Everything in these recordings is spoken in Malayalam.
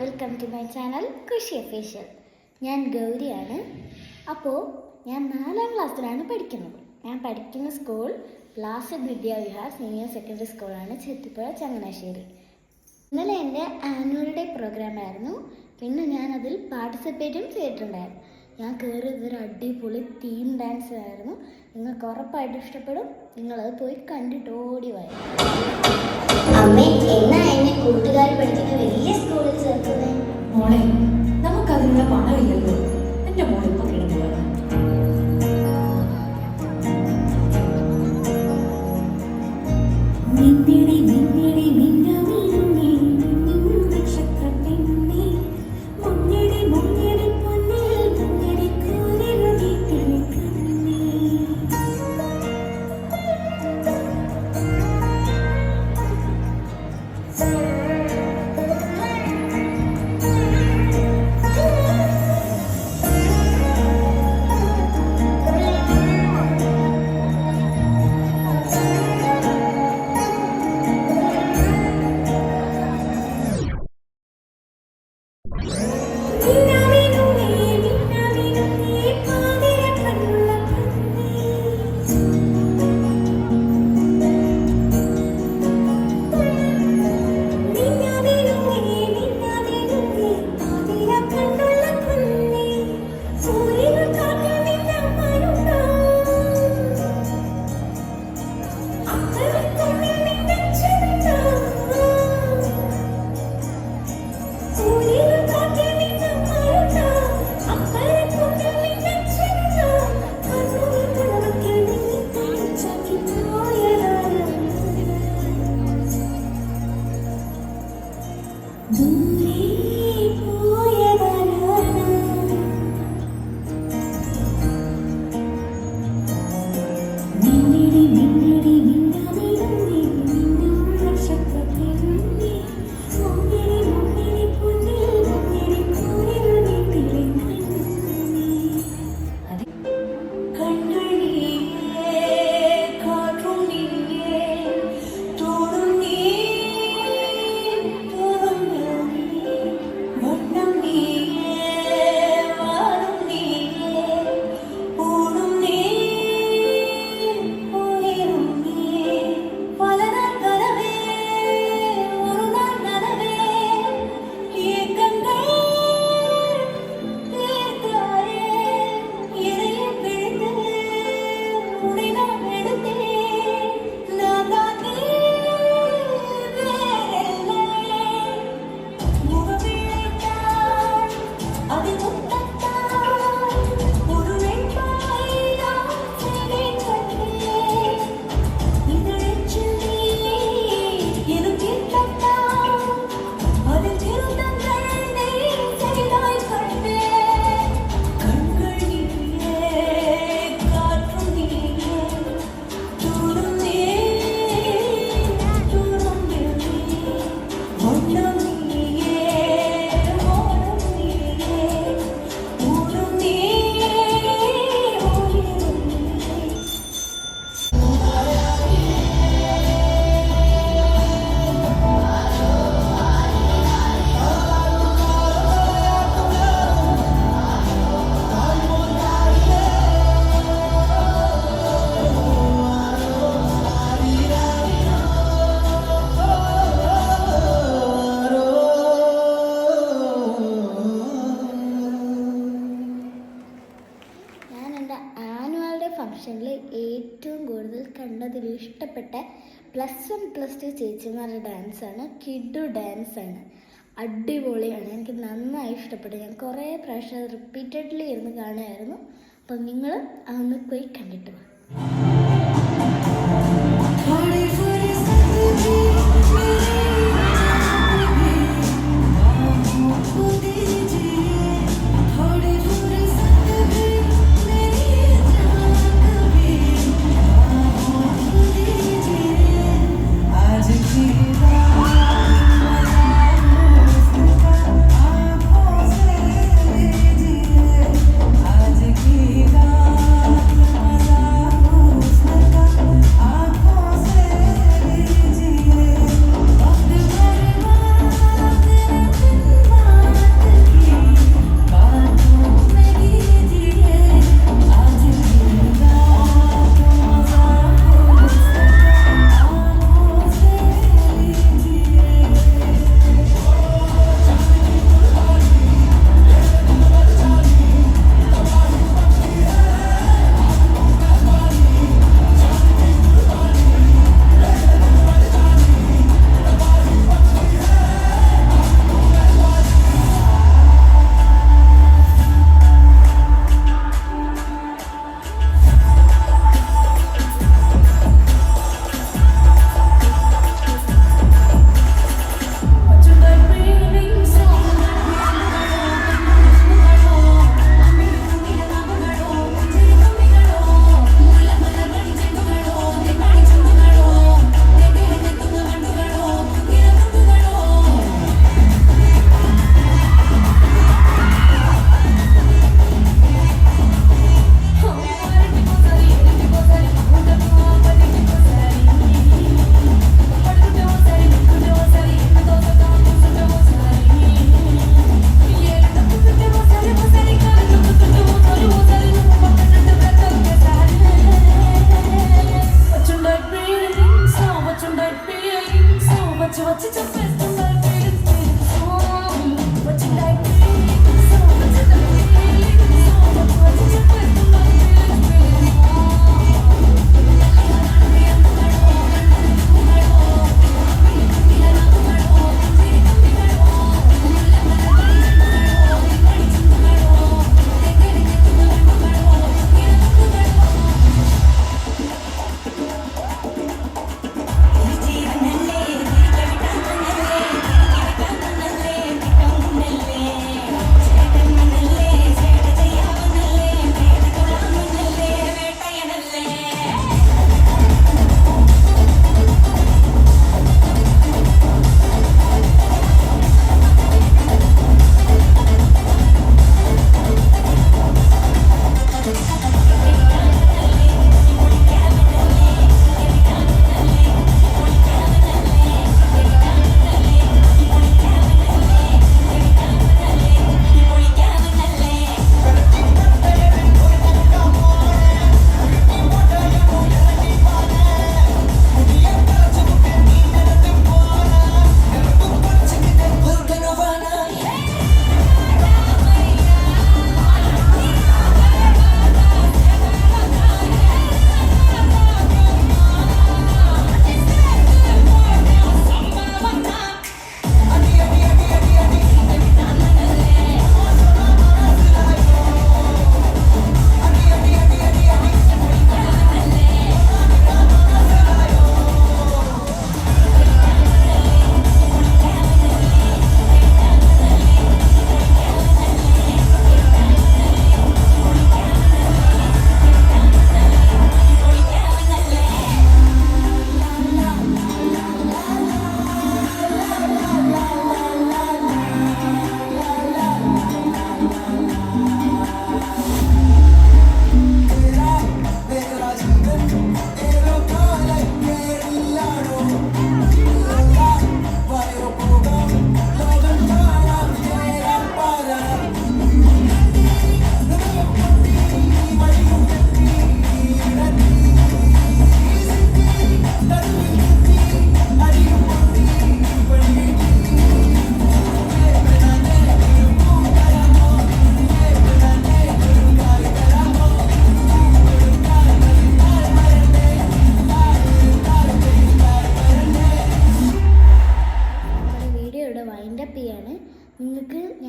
Welcome to my channel Khushi official. ഞാൻ ഗൗരിയാണ്. അപ്പോൾ ഞാൻ 4ാം ക്ലാസ്സിലാണ് പഠിക്കുന്നത്. ഞാൻ പഠിക്കുന്ന school blessed Vidyavihar senior secondary സ്കൂളാണ്, ചെത്തിപ്പുഴ, ചങ്ങനാശ്ശേരി. ഇന്നലെ എൻ്റെ ആനുവൽ ഡേ പ്രോഗ്രാമായിരുന്നു. പിന്നെ ഞാനതിൽ പാർട്ടിസിപ്പേറ്റും ചെയ്തിട്ടുണ്ടായിരുന്നു. ഞാൻ കയറിയത് ഒരു അടിപൊളി തീം ഡാൻസ് ആയിരുന്നു. നിങ്ങൾക്ക് ഉറപ്പായിട്ടും ഇഷ്ടപ്പെടും. നിങ്ങളത് പോയി കണ്ടിട്ട് ഓടി വരും. അമ്മേ, എന്നാ എന്നെ കൂട്ടുകാർ പഠിക്കുന്ന വലിയ സ്കൂളിൽ ചേർക്കുന്നത്? മോളെ, നമുക്കതിനുള്ള പണമില്ലല്ലോ. എൻ്റെ മോളിപ്പോ കിടന്നു വേണം. ഫംഗ്ഷനിൽ ഏറ്റവും കൂടുതൽ കണ്ടതിൽ ഇഷ്ടപ്പെട്ട +1 +2 ചേച്ചിമാരുടെ ഡാൻസാണ്. കിഡു ഡാൻസാണ്. അടിപൊളിയാണ്. എനിക്ക് നന്നായി ഇഷ്ടപ്പെട്ടു. ഞാൻ കുറേ പ്രാവശ്യം റിപ്പീറ്റഡ്ലി ഇരുന്ന് കാണുമായിരുന്നു. അപ്പം നിങ്ങൾ അതൊന്ന് പോയി കണ്ടിട്ട് വാ.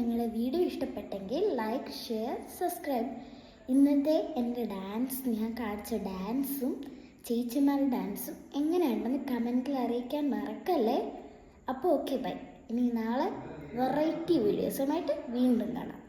നിങ്ങളുടെ വീഡിയോ ഇഷ്ടപ്പെട്ടെങ്കിൽ ലൈക്ക്, ഷെയർ, സബ്സ്ക്രൈബ്. ഇന്നത്തെ എൻ്റെ ഡാൻസ്, ഞാൻ കാണിച്ച ഡാൻസും ചേച്ചിമാരുടെ ഡാൻസും എങ്ങനെയുണ്ടെന്ന് കമൻറ്റിൽ അറിയിക്കാൻ മറക്കല്ലേ. അപ്പോൾ ഓക്കെ, ബൈ. ഇനി നാളെ വെറൈറ്റി വീഡിയോസുമായിട്ട് വീണ്ടും കാണാം.